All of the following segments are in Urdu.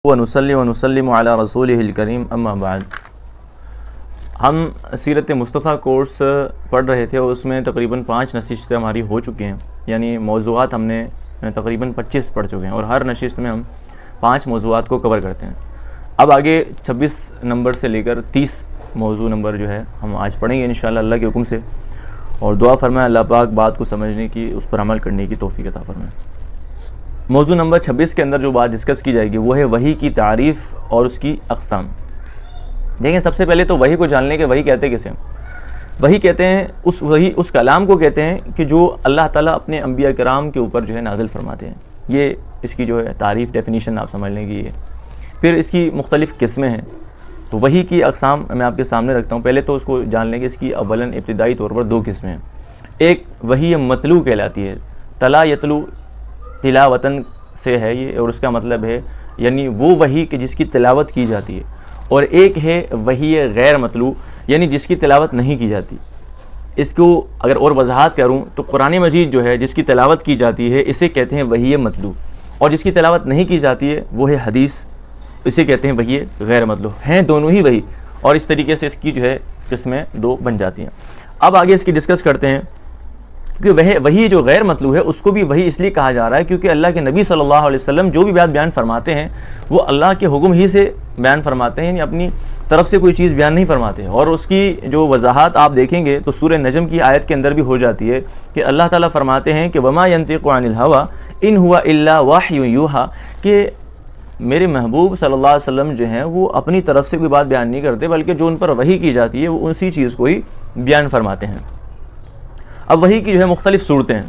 ونصلی ونسلم علی رسولہ الکریم اما بعد۔ ہم سیرت مصطفیٰ کورس پڑھ رہے تھے اور اس میں تقریباً 5 نشستیں ہماری ہو چکی ہیں، یعنی موضوعات ہم نے تقریباً 25 پڑھ چکے ہیں اور ہر نشست میں ہم 5 موضوعات کو کور کرتے ہیں۔ اب آگے 26 نمبر سے لے کر 30 موضوع نمبر جو ہے ہم آج پڑھیں گے انشاءاللہ اللہ کے حکم سے، اور دعا فرمائے اللہ پاک بات کو سمجھنے کی، اس پر عمل کرنے کی توفیق عطا فرمائے۔ موضوع نمبر 26 کے اندر جو بات ڈسکس کی جائے گی وہ ہے وحی کی تعریف اور اس کی اقسام۔ دیکھیں سب سے پہلے تو وحی کو جان لیں کہ وحی کہتے کسے ہیں۔ وحی کہتے ہیں اس کلام کو کہتے ہیں کہ جو اللہ تعالیٰ اپنے انبیاء کرام کے اوپر جو ہے نازل فرماتے ہیں۔ یہ اس کی جو ہے تعریف ڈیفینیشن آپ سمجھ لیں گی یہ۔ پھر اس کی مختلف قسمیں ہیں، تو وحی کی اقسام میں آپ کے سامنے رکھتا ہوں۔ پہلے تو اس کو جان لیں کہ اس کی اولاً ابتدائی طور پر 2 قسمیں ہیں۔ ایک وحی مطلوع کہلاتی ہے، تلا یتلو تلاوتاً سے ہے یہ، اور اس کا مطلب ہے یعنی وہ وحی کہ جس کی تلاوت کی جاتی ہے، اور ایک ہے وحی غیر مطلوع یعنی جس کی تلاوت نہیں کی جاتی۔ اس کو اگر اور وضاحت کروں تو قرآن مجید جو ہے جس کی تلاوت کی جاتی ہے اسے کہتے ہیں وحی مطلوع، اور جس کی تلاوت نہیں کی جاتی ہے وہ ہے حدیث، اسے کہتے ہیں وحی غیر مطلوع۔ ہیں دونوں ہی وحی، اور اس طریقے سے اس کی جو ہے قسمیں 2 بن جاتی ہیں۔ اب آگے اس کی ڈسکس کرتے ہیں، کیونکہ وحی جو غیر مطلوع ہے اس کو بھی وحی اس لیے کہا جا رہا ہے کیونکہ اللہ کے نبی صلی اللہ علیہ وسلم جو بھی بات بیان فرماتے ہیں وہ اللہ کے حکم ہی سے بیان فرماتے ہیں، یعنی اپنی طرف سے کوئی چیز بیان نہیں فرماتے ہیں۔ اور اس کی جو وضاحت آپ دیکھیں گے تو سورہ نجم کی آیت کے اندر بھی ہو جاتی ہے کہ اللہ تعالیٰ فرماتے ہیں کہ وما ينطق عن الهوى ان هو الا وحی یوحى، کہ میرے محبوب صلی اللہ علیہ وسلم جو ہیں وہ اپنی طرف سے کوئی بات بیان نہیں کرتے بلکہ جو ان پر وحی کی جاتی ہے وہ اسی چیز کو ہی بیان فرماتے ہیں۔ اب وحی کی جو ہے مختلف صورتیں ہیں۔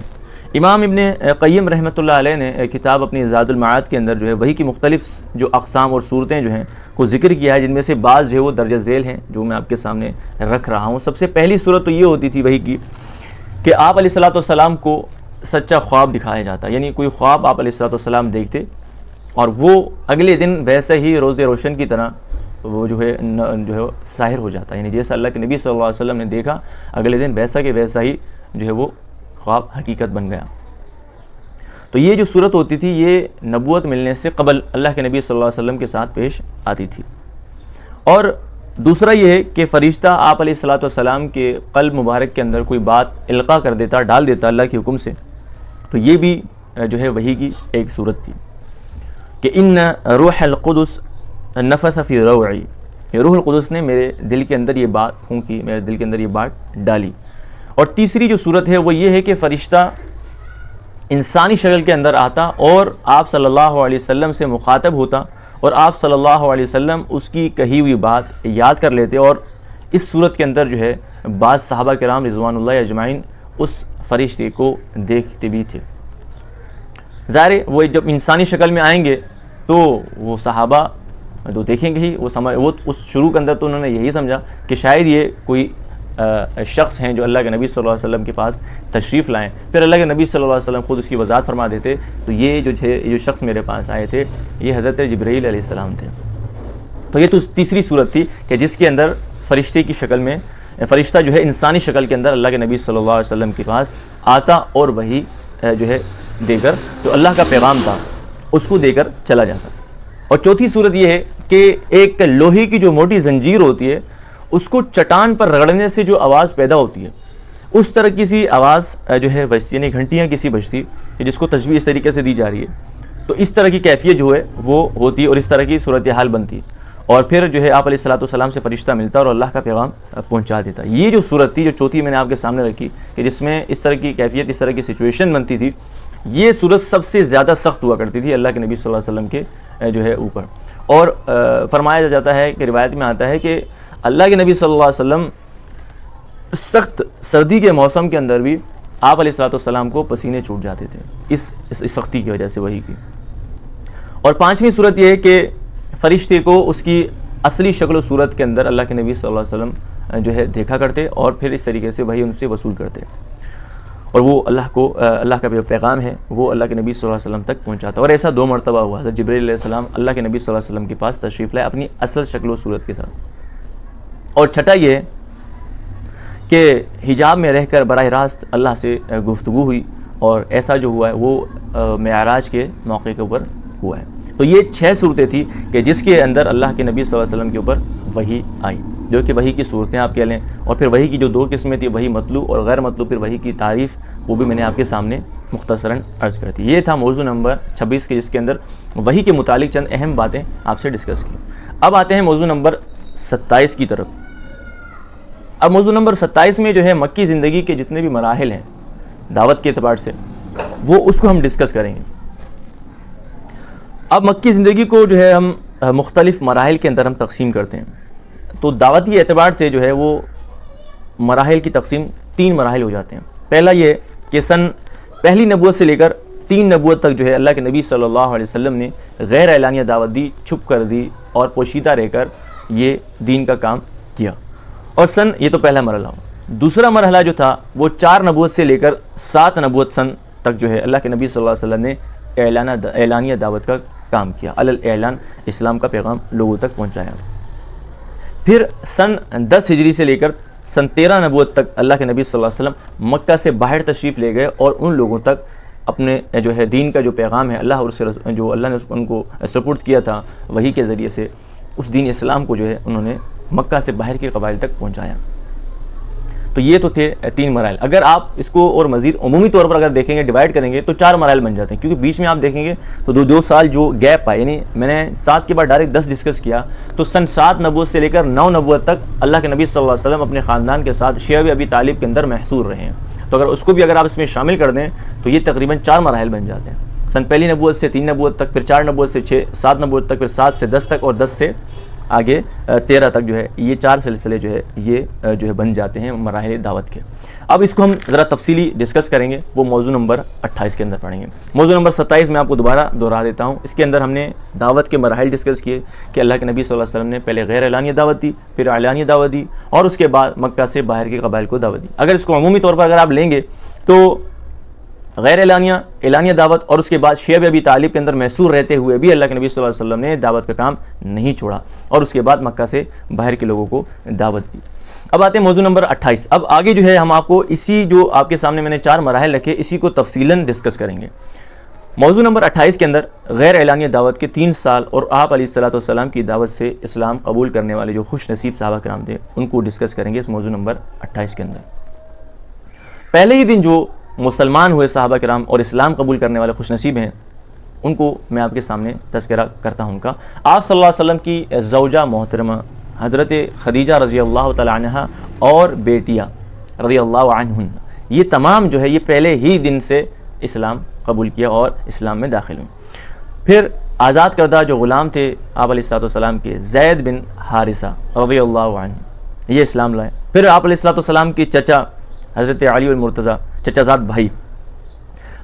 امام ابن قیم رحمۃ اللہ علیہ نے کتاب اپنی زاد المعاد کے اندر جو ہے وحی کی مختلف جو اقسام اور صورتیں جو ہیں کو ذکر کیا ہے، جن میں سے بعض جو ہے وہ درجہ ذیل ہیں جو میں آپ کے سامنے رکھ رہا ہوں۔ سب سے پہلی صورت تو یہ ہوتی تھی وحی کی کہ آپ علیہ الصلوۃ والسلام کو سچا خواب دکھایا جاتا، یعنی کوئی خواب آپ علیہ الصلوۃ والسلام دیکھتے اور وہ اگلے دن ویسے ہی روز روشن کی طرح وہ جو ہے ظاہر ہو جاتا، یعنی جیسا اللہ کے نبی صلی اللہ علیہ وسلم نے دیکھا اگلے دن ویسا کہ ویسا ہی جو ہے وہ خواب حقیقت بن گیا۔ تو یہ جو صورت ہوتی تھی یہ نبوت ملنے سے قبل اللہ کے نبی صلی اللہ علیہ وسلم کے ساتھ پیش آتی تھی۔ اور دوسرا یہ ہے کہ فرشتہ آپ علیہ الصلوۃ والسلام کے قلب مبارک کے اندر کوئی بات القاء کر دیتا، ڈال دیتا اللہ کے حکم سے، تو یہ بھی جو ہے وحی کی ایک صورت تھی کہ ان روح القدس نفث فی روعی، کہ روح القدس نے میرے دل کے اندر یہ بات پھونکی، میرے دل کے اندر یہ بات ڈالی۔ اور تیسری جو صورت ہے وہ یہ ہے کہ فرشتہ انسانی شکل کے اندر آتا اور آپ صلی اللہ علیہ وسلم سے مخاطب ہوتا، اور آپ صلی اللہ علیہ وسلم اس کی کہی ہوئی بات یاد کر لیتے، اور اس صورت کے اندر جو ہے بعض صحابہ کرام رضوان اللہ اجمعین اس فرشتے کو دیکھتے بھی تھے۔ ظاہر وہ جب انسانی شکل میں آئیں گے تو وہ صحابہ تو دیکھیں گے ہی، وہ اس شروع کے اندر تو انہوں نے یہی سمجھا کہ شاید یہ کوئی شخص ہیں جو اللہ کے نبی صلی اللہ علیہ وسلم کے پاس تشریف لائیں۔ پھر اللہ کے نبی صلی اللہ علیہ وسلم خود اس کی وضاحت فرما دیتے، تو یہ جو شخص میرے پاس آئے تھے یہ حضرت جبرائیل علیہ السلام تھے۔ تو یہ تو تیسری صورت تھی کہ جس کے اندر فرشتے کی شکل میں فرشتہ جو ہے انسانی شکل کے اندر اللہ کے نبی صلی اللہ علیہ وسلم کے پاس آتا اور وہی جو ہے دے کر جو اللہ کا پیغام تھا اس کو دے کر چلا جاتا۔ اور چوتھی صورت یہ ہے کہ ایک لوہے کی جو موٹی زنجیر ہوتی ہے اس کو چٹان پر رگڑنے سے جو آواز پیدا ہوتی ہے اس طرح کی سی آواز جو ہے بجتی، یعنی گھنٹیاں کسی بجتی جس کو تشبیہ اس طریقے سے دی جا رہی ہے، تو اس طرح کی کیفیت جو ہے وہ ہوتی اور اس طرح کی صورتحال بنتی، اور پھر جو ہے آپ علیہ الصلوۃ والسلام سے فرشتہ ملتا اور اللہ کا پیغام پہنچا دیتا۔ یہ جو صورت تھی جو چوتھی میں نے آپ کے سامنے رکھی کہ جس میں اس طرح کی کیفیت، اس طرح کی سچویشن بنتی تھی، یہ صورت سب سے زیادہ سخت ہوا کرتی تھی اللہ کے نبی صلی اللہ علیہ وسلم کے جو ہے اوپر۔ اور فرمایا جاتا ہے کہ روایت میں آتا ہے کہ اللہ کے نبی صلی اللہ علیہ وسلم سخت سردی کے موسم کے اندر بھی آپ علیہ الصلوۃ والسلام کو پسینے چھوٹ جاتے تھے اس سختی کی وجہ سے وحی کی۔ اور پانچویں صورت یہ ہے کہ فرشتے کو اس کی اصلی شکل و صورت کے اندر اللہ کے نبی صلی اللہ علیہ وسلم جو ہے دیکھا کرتے اور پھر اس طریقے سے وحی ان سے وصول کرتے، اور وہ اللہ کا پیغام ہے وہ اللہ کے نبی صلی اللہ علیہ وسلم تک پہنچاتا۔ اور ایسا 2 مرتبہ ہوا، حضرت جبرائیل علیہ السلام اللہ کے نبی صلی اللہ علیہ وسلم کے پاس تشریف لائے اپنی اصل شکل و صورت کے ساتھ۔ اور چھٹا یہ ہے کہ حجاب میں رہ کر براہ راست اللہ سے گفتگو ہوئی، اور ایسا جو ہوا ہے وہ معراج کے موقع کے اوپر ہوا ہے۔ تو یہ 6 صورتیں تھیں کہ جس کے اندر اللہ کے نبی صلی اللہ علیہ وسلم کے اوپر وحی آئی، جو کہ وحی کی صورتیں آپ کہہ لیں، اور پھر وحی کی جو 2 قسمیں تھیں، وحی مطلوع اور غیر مطلوع، پھر وحی کی تعریف وہ بھی میں نے آپ کے سامنے مختصراً عرض کر دی۔ یہ تھا موضوع نمبر 26 کے، جس کے اندر وحی کے متعلق چند اہم باتیں آپ سے ڈسکس کی۔ اب آتے ہیں موضوع نمبر 27 کی طرف۔ اب موضوع نمبر 27 میں جو ہے مکی زندگی کے جتنے بھی مراحل ہیں دعوت کے اعتبار سے، وہ اس کو ہم ڈسکس کریں گے۔ اب مکی زندگی کو جو ہے ہم مختلف مراحل کے اندر ہم تقسیم کرتے ہیں، تو دعوتی اعتبار سے جو ہے وہ مراحل کی تقسیم 3 مراحل ہو جاتے ہیں۔ پہلا یہ کہ پہلی نبوت سے لے کر 3 نبوت تک جو ہے اللہ کے نبی صلی اللہ علیہ وسلم نے غیر اعلانیہ دعوت دی، چھپ کر دی اور پوشیدہ رہ کر یہ دین کا کام کیا، اور یہ تو پہلا مرحلہ ہوا۔ دوسرا مرحلہ جو تھا وہ 4 نبوت سے لے کر 7 نبوت تک جو ہے اللہ کے نبی صلی اللہ علیہ وسلم نے اعلانیہ دعوت کا کام کیا، علی الاعلان اسلام کا پیغام لوگوں تک پہنچایا۔ پھر 10 ہجری سے لے کر 13 نبوت تک اللہ کے نبی صلی اللہ علیہ وسلم مکہ سے باہر تشریف لے گئے اور ان لوگوں تک اپنے جو ہے دین کا جو پیغام ہے اللہ اور جو اللہ نے ان کو سپورٹ کیا تھا وحی کے ذریعے سے، اس دین اسلام کو جو ہے انہوں نے مکہ سے باہر کے قبائل تک پہنچایا۔ تو یہ تو تھے 3 مراحل۔ اگر آپ اس کو اور مزید عمومی طور پر اگر دیکھیں گے، ڈیوائڈ کریں گے تو 4 مراحل بن جاتے ہیں، کیونکہ بیچ میں آپ دیکھیں گے تو 2 سال جو گیپ آئے، یعنی میں نے 7 کے بعد ڈائریکٹ 10 ڈسکس کیا، تو 7 نبوت سے لے کر 9 نبوت تک اللہ کے نبی صلی اللہ علیہ وسلم اپنے خاندان کے ساتھ شیعہ ابی طالب کے اندر محصور رہے ہیں۔ تو اگر اس کو بھی اگر آپ اس میں شامل کر دیں تو یہ تقریباً 4 مراحل بن جاتے ہیں۔ پہلی نبوت سے 3 نبوت تک، پھر 4 نبوت سے 7 نبوت تک، پھر 7 سے 10 تک، اور 10 سے آگے 13 تک جو ہے یہ 4 سلسلے جو ہے یہ جو ہے بن جاتے ہیں مراحل دعوت کے۔ اب اس کو ہم ذرا تفصیلی ڈسکس کریں گے، وہ موضوع نمبر 28 کے اندر پڑھیں گے۔ موضوع نمبر 27 میں آپ کو دوبارہ دہرا دیتا ہوں، اس کے اندر ہم نے دعوت کے مراحل ڈسکس کیے کہ اللہ کے نبی صلی اللہ علیہ وسلم نے پہلے غیر اعلانیہ دعوت دی، پھر اعلانیہ دعوت دی، اور اس کے بعد مکہ سے باہر کے قبائل کو دعوت دی۔ اگر اس کو عمومی طور پر اگر آپ لیں گے تو غیر اعلانیہ دعوت، اور اس کے بعد شیعہ ابی طالب کے اندر محصور رہتے ہوئے بھی اللہ کے نبی صلی اللہ علیہ وسلم نے دعوت کا کام نہیں چھوڑا، اور اس کے بعد مکہ سے باہر کے لوگوں کو دعوت دی۔ اب آتے ہیں موضوع نمبر 28۔ اب آگے جو ہے ہم آپ کو اسی جو آپ کے سامنے میں نے 4 مراحل رکھے اسی کو تفصیلاً ڈسکس کریں گے۔ موضوع نمبر 28 کے اندر غیر اعلانیہ دعوت کے 3 سال اور آپ علیہ الصلوۃ والسلام کی دعوت سے اسلام قبول کرنے والے جو خوش نصیب صحابہ کرام تھے ان کو ڈسکس کریں گے اس موضوع نمبر 28 کے اندر۔ پہلے ہی دن جو مسلمان ہوئے صحابہ کرام اور اسلام قبول کرنے والے خوش نصیب ہیں ان کو میں آپ کے سامنے تذکرہ کرتا ہوں کا۔ آپ صلی اللہ علیہ وسلم کی زوجہ محترمہ حضرت خدیجہ رضی اللہ تعالی عنہ اور بیٹیاں رضی اللہ عنہن، یہ تمام جو ہے یہ پہلے ہی دن سے اسلام قبول کیا اور اسلام میں داخل ہوئے۔ پھر آزاد کردہ جو غلام تھے آپ علیہ الصلوۃ والسلام کے، زید بن حارثہ رضی اللہ عنہ، یہ اسلام لائے۔ پھر آپ علیہ الصلوۃ والسلام کے چچا حضرت علی المرتضیٰ، چچا زاد بھائی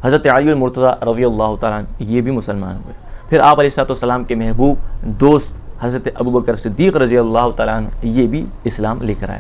حضرت علی المرتضیٰ رضی اللہ تعالیٰ عنہ، یہ بھی مسلمان ہوئے۔ پھر آپ علیہ الصلوۃ والسلام کے محبوب دوست حضرت ابوبکر صدیق رضی اللہ تعالیٰ عنہ، یہ بھی اسلام لے کر آئے۔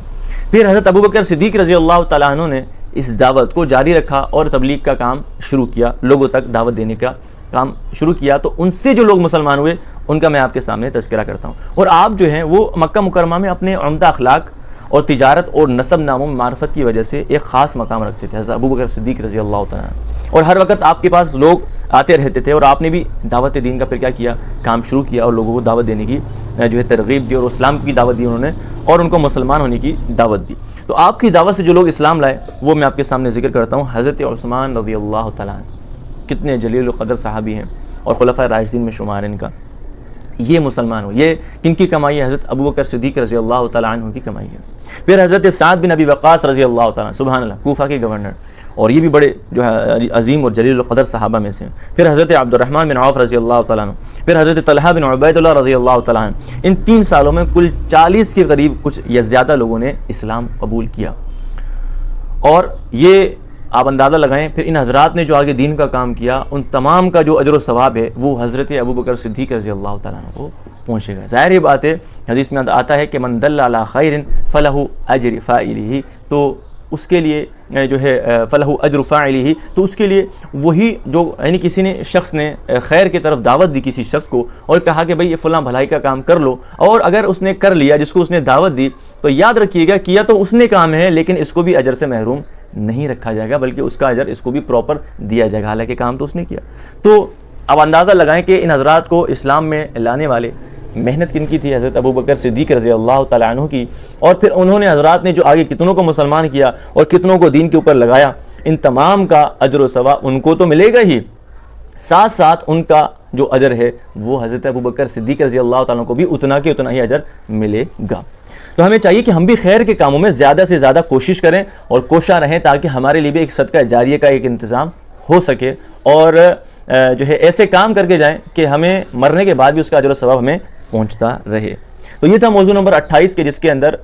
پھر حضرت ابوبکر صدیق رضی اللہ تعالیٰ عنہ نے اس دعوت کو جاری رکھا اور تبلیغ کا کام شروع کیا، لوگوں تک دعوت دینے کا کام شروع کیا۔ تو ان سے جو لوگ مسلمان ہوئے ان کا میں آپ کے سامنے تذکرہ کرتا ہوں، اور آپ جو ہیں وہ مکہ مکرمہ میں اپنے عمدہ اخلاق اور تجارت اور نسب ناموں میں معرفت کی وجہ سے ایک خاص مقام رکھتے تھے، حضرت ابوبکر صدیق رضی اللہ تعالیٰ عنہ، اور ہر وقت آپ کے پاس لوگ آتے رہتے تھے، اور آپ نے بھی دعوت دین کا پھر کیا کیا، کام شروع کیا اور لوگوں کو دعوت دینے کی جو ہے ترغیب دی، اور اسلام کی دعوت دی انہوں نے، اور ان کو مسلمان ہونے کی دعوت دی۔ تو آپ کی دعوت سے جو لوگ اسلام لائے وہ میں آپ کے سامنے ذکر کرتا ہوں۔ حضرت عثمان رضی اللہ تعالیٰ عنہ، کتنے جلیل القدر صحابی ہیں اور خلفائے راشدین میں شمار ہیں ان کا، یہ مسلمان ہو، یہ کن کی کمائی ہے؟ حضرت ابوبکر صدیق رضی اللہ تعالیٰ عنہ کی کمائی ہے۔ پھر حضرت سعد بن ابی وقاص رضی اللہ تعالیٰ عنہ، سبحان اللہ، کوفہ کے گورنر، اور یہ بھی بڑے جو ہے عظیم اور جلیل القدر صحابہ میں سے ہیں۔ پھر حضرت عبد الرحمن بن عوف رضی اللہ تعالیٰ عنہ، پھر حضرت طلحہ بن عبید اللہ رضی اللہ تعالیٰ عنہ۔ ان 3 سالوں میں کل 40 کے قریب کچھ یا زیادہ لوگوں نے اسلام قبول کیا، اور یہ آپ اندازہ لگائیں پھر ان حضرات نے جو آگے دین کا کام کیا ان تمام کا جو اجر و ثواب ہے وہ حضرت ابوبکر صدیق رضی اللہ تعالیٰ عنہ کو پہنچے گا۔ ظاہر یہ بات ہے، حدیث میں آتا ہے کہ من دل علی خیر فلہ اجر فاعلہ، تو اس کے لیے جو ہے فلہ اجر فاعلہ، تو اس کے لیے وہی جو یعنی کسی نے شخص نے خیر کی طرف دعوت دی کسی شخص کو اور کہا کہ بھئی یہ فلاں بھلائی کا کام کر لو، اور اگر اس نے کر لیا جس کو اس نے دعوت دی، تو یاد رکھیے گا کیا تو اس نے کام ہے لیکن اس کو بھی اجر سے محروم نہیں رکھا جائے گا، بلکہ اس کا اجر اس کو بھی پراپر دیا جائے گا، حالانکہ کام تو اس نے کیا۔ تو اب اندازہ لگائیں کہ ان حضرات کو اسلام میں لانے والے محنت کن کی تھی؟ حضرت ابوبکر صدیق رضی اللہ تعالیٰ عنہ کی، اور پھر انہوں نے حضرات نے جو آگے کتنوں کو مسلمان کیا اور کتنوں کو دین کے اوپر لگایا، ان تمام کا اجر و ثواب ان کو تو ملے گا ہی، ساتھ ساتھ ان کا جو اجر ہے وہ حضرت ابوبکر صدیق رضی اللہ تعالیٰ عنہ کو بھی اتنا کہ اتنا ہی اجر ملے گا۔ تو ہمیں چاہیے کہ ہم بھی خیر کے کاموں میں زیادہ سے زیادہ کوشش کریں اور کوشاں رہیں، تاکہ ہمارے لیے بھی ایک صدقہ جاریہ کا ایک انتظام ہو سکے، اور جو ہے ایسے کام کر کے جائیں کہ ہمیں مرنے کے بعد بھی اس کا اجر و ثواب ہمیں پہنچتا رہے۔ تو یہ تھا موضوع نمبر 28 کے، جس کے اندر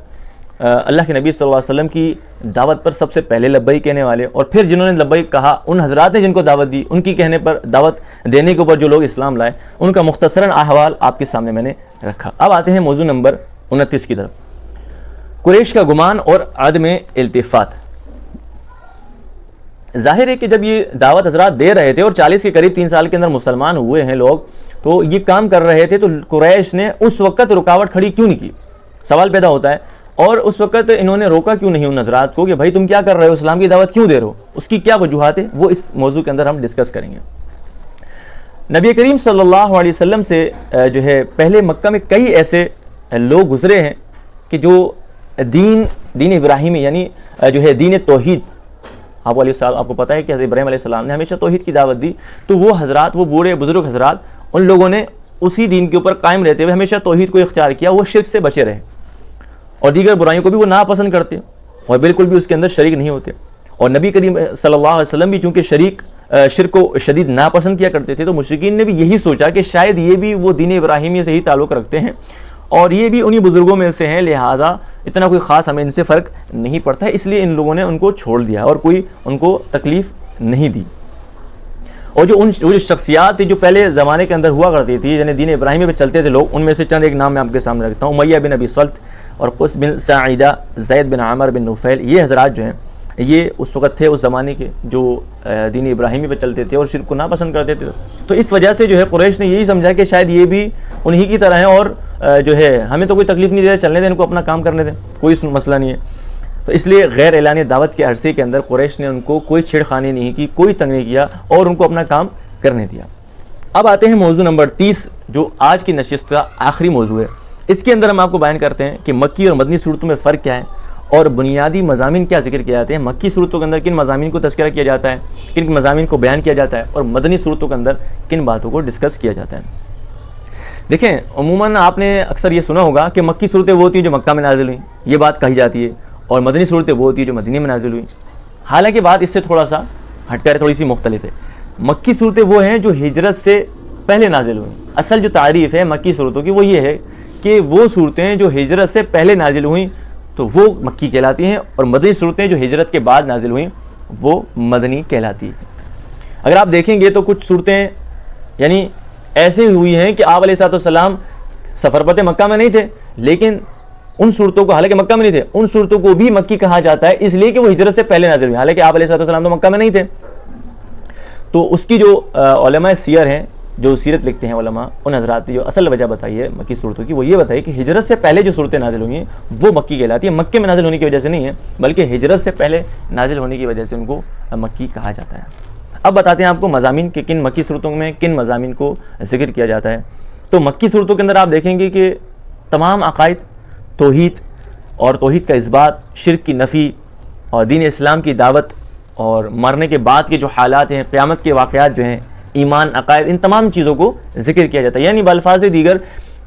اللہ کے نبی صلی اللہ علیہ وسلم کی دعوت پر سب سے پہلے لبیک کہنے والے، اور پھر جنہوں نے لبیک کہا ان حضرات نے جن کو دعوت دی، ان کی کہنے پر دعوت دینے کے اوپر جو لوگ اسلام لائے، ان کا مختصراً احوال آپ کے سامنے میں نے رکھا۔ اب آتے ہیں موضوع نمبر 29 کی طرف، قریش کا گمان اور عدم التفات۔ ظاہر ہے کہ جب یہ دعوت حضرات دے رہے تھے اور 40 کے قریب 3 سال کے اندر مسلمان ہوئے ہیں لوگ، تو یہ کام کر رہے تھے، تو قریش نے اس وقت رکاوٹ کھڑی کیوں نہیں کی؟ سوال پیدا ہوتا ہے، اور اس وقت انہوں نے روکا کیوں نہیں ان حضرات کو کہ بھائی تم کیا کر رہے ہو، اسلام کی دعوت کیوں دے رہے ہو؟ اس کی کیا وجوہات ہے، وہ اس موضوع کے اندر ہم ڈسکس کریں گے۔ نبی کریم صلی اللہ علیہ وسلم سے جو ہے پہلے مکہ میں کئی ایسے لوگ گزرے ہیں کہ جو دین ابراہیمی، یعنی جو ہے دین توحید، آپ کو پتہ ہے کہ حضرت ابراہیم علیہ السلام نے ہمیشہ توحید کی دعوت دی، تو وہ حضرات، وہ بوڑھے بزرگ حضرات، ان لوگوں نے اسی دین کے اوپر قائم رہتے ہوئے ہمیشہ توحید کو اختیار کیا، وہ شرک سے بچے رہے، اور دیگر برائیوں کو بھی وہ ناپسند کرتے اور بالکل بھی اس کے اندر شریک نہیں ہوتے۔ اور نبی کریم صلی اللہ علیہ وسلم بھی چونکہ شرک کو شدید ناپسند کیا کرتے تھے، تو مشرکین نے بھی یہی سوچا کہ شاید یہ بھی وہ دین ابراہیمی سے ہی تعلق رکھتے ہیں اور یہ بھی انہی بزرگوں میں سے ہیں، لہٰذا اتنا کوئی خاص ہمیں ان سے فرق نہیں پڑتا ہے، اس لیے ان لوگوں نے ان کو چھوڑ دیا اور کوئی ان کو تکلیف نہیں دی۔ اور جو شخصیات تھی جو پہلے زمانے کے اندر ہوا کرتی تھی، یعنی دین ابراہیمی پہ چلتے تھے لوگ، ان میں سے چند ایک نام میں آپ کے سامنے رکھتا ہوں۔ امیہ بن ابی سلط اور قس بن ساعدہ، زید بن عامر بن نفیل، یہ حضرات جو ہیں یہ اس وقت تھے، اس زمانے کے، جو دین ابراہیمی پہ چلتے تھے اور شرک کو ناپسند کرتے تھے۔ تو اس وجہ سے جو ہے قریش نے یہی سمجھا کہ شاید یہ بھی انہی کی طرح ہیں، اور جو ہے ہمیں تو کوئی تکلیف نہیں دے، چلنے دیں ان کو، اپنا کام کرنے دیں، کوئی مسئلہ نہیں ہے۔ تو اس لیے غیر اعلانی دعوت کے عرصے کے اندر قریش نے ان کو کوئی چھیڑخانی نہیں کی، کوئی تنگ نہیں کیا، اور ان کو اپنا کام کرنے دیا۔ اب آتے ہیں موضوع نمبر 30، جو آج کی نشست کا آخری موضوع ہے۔ اس کے اندر ہم آپ کو بیان کرتے ہیں کہ مکی اور مدنی صورتوں میں فرق کیا ہے، اور بنیادی مضامین کیا ذکر کیے جاتے ہیں۔ مکی صورتوں کے اندر کن مضامین کو تذکرہ کیا جاتا ہے، کن مضامین کو بیان کیا جاتا ہے، اور مدنی صورتوں کے اندر کن باتوں کو ڈسکس کیا جاتا ہے۔ دیکھیں، عموماً آپ نے اکثر یہ سنا ہوگا کہ مکی صورتیں وہ ہوتی ہیں جو مکہ میں نازل ہوئیں، یہ بات کہی جاتی ہے، اور مدنی صورتیں وہ ہوتی ہیں جو مدینے میں نازل ہوئیں۔ حالانکہ بات اس سے تھوڑا سا ہٹ کر تھوڑی سی مختلف ہے۔ مکی صورتیں وہ ہیں جو ہجرت سے پہلے نازل ہوئیں۔ اصل جو تعریف ہے مکی صورتوں کی وہ یہ ہے کہ وہ صورتیں جو ہجرت سے پہلے نازل ہوئیں تو وہ مکی کہلاتی ہیں، اور مدنی صورتیں جو ہجرت کے بعد نازل ہوئیں وہ مدنی کہلاتی ہیں۔ اگر آپ دیکھیں گے تو کچھ صورتیں یعنی ایسے ہوئی ہیں کہ آپ علیہ السلام سفر پتے مکہ میں نہیں تھے، لیکن ان صورتوں کو، حالانکہ مکہ میں نہیں تھے، ان صورتوں کو بھی مکی کہا جاتا ہے، اس لیے کہ وہ ہجرت سے پہلے نازل ہوئی، حالانکہ آپ علیہ السلام تو مکہ میں نہیں تھے۔ تو اس کی جو علماء سیر ہیں، جو سیرت لکھتے ہیں علماء، ان حضرات نے جو اصل وجہ بتائی ہے مکی صورتوں کی، وہ یہ بتائی کہ ہجرت سے پہلے جو صورتیں نازل ہوئی ہیں وہ مکی کہلاتی ہیں، مکے میں نازل ہونے کی وجہ سے نہیں ہے، بلکہ ہجرت سے پہلے نازل ہونے کی وجہ سے ان کو مکی کہا جاتا ہے۔ اب بتاتے ہیں آپ کو مضامین کہ کن مکی صورتوں میں کن مضامین کو ذکر کیا جاتا ہے۔ تو مکی صورتوں کے اندر آپ دیکھیں گے کہ تمام عقائد، توحید اور توحید کا اثبات، شرک کی نفی اور دین اسلام کی دعوت، اور مرنے کے بعد کے جو حالات ہیں، قیامت کے واقعات جو ہیں، ایمان، عقائد، ان تمام چیزوں کو ذکر کیا جاتا ہے۔ یعنی بالفاظ دیگر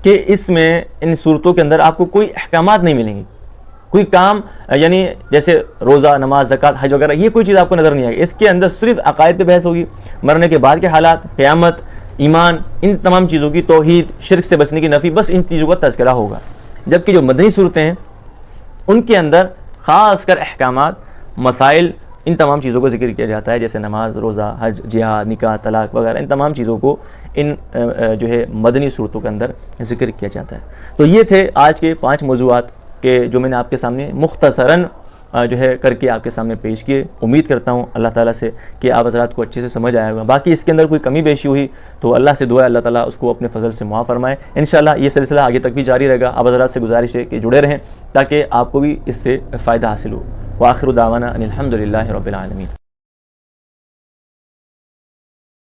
کہ اس میں ان صورتوں کے اندر آپ کو کوئی احکامات نہیں ملیں گے، کوئی کام یعنی جیسے روزہ، نماز، زکوٰۃ، حج وغیرہ، یہ کوئی چیز آپ کو نظر نہیں آئے گی۔ اس کے اندر صرف عقائد پہ بحث ہوگی، مرنے کے بعد کے حالات، قیامت، ایمان، ان تمام چیزوں کی، توحید، شرک سے بچنے کی نفی، بس ان چیزوں کا تذکرہ ہوگا۔ جبکہ جو مدنی صورتیں ہیں ان کے اندر خاص کر احکامات، مسائل، ان تمام چیزوں کو ذکر کیا جاتا ہے، جیسے نماز، روزہ، حج، جہاد، نکاح، طلاق وغیرہ، ان تمام چیزوں کو ان جو ہے مدنی صورتوں کے اندر ذکر کیا جاتا ہے۔ تو یہ تھے آج کے 5 موضوعات کہ جو میں نے آپ کے سامنے مختصراً جو ہے کر کے آپ کے سامنے پیش کیے۔ امید کرتا ہوں اللہ تعالیٰ سے کہ آپ حضرات کو اچھے سے سمجھ آیا ہوگا۔ باقی اس کے اندر کوئی کمی بیشی ہوئی تو اللہ سے دعا ہے اللہ تعالیٰ اس کو اپنے فضل سے معاف فرمائے۔ انشاءاللہ یہ سلسلہ آگے تک بھی جاری رہے گا۔ آپ حضرات سے گزارش ہے کہ جڑے رہیں تاکہ آپ کو بھی اس سے فائدہ حاصل ہو۔ وآخر دعوانا ان الحمد للہ رب العالمین۔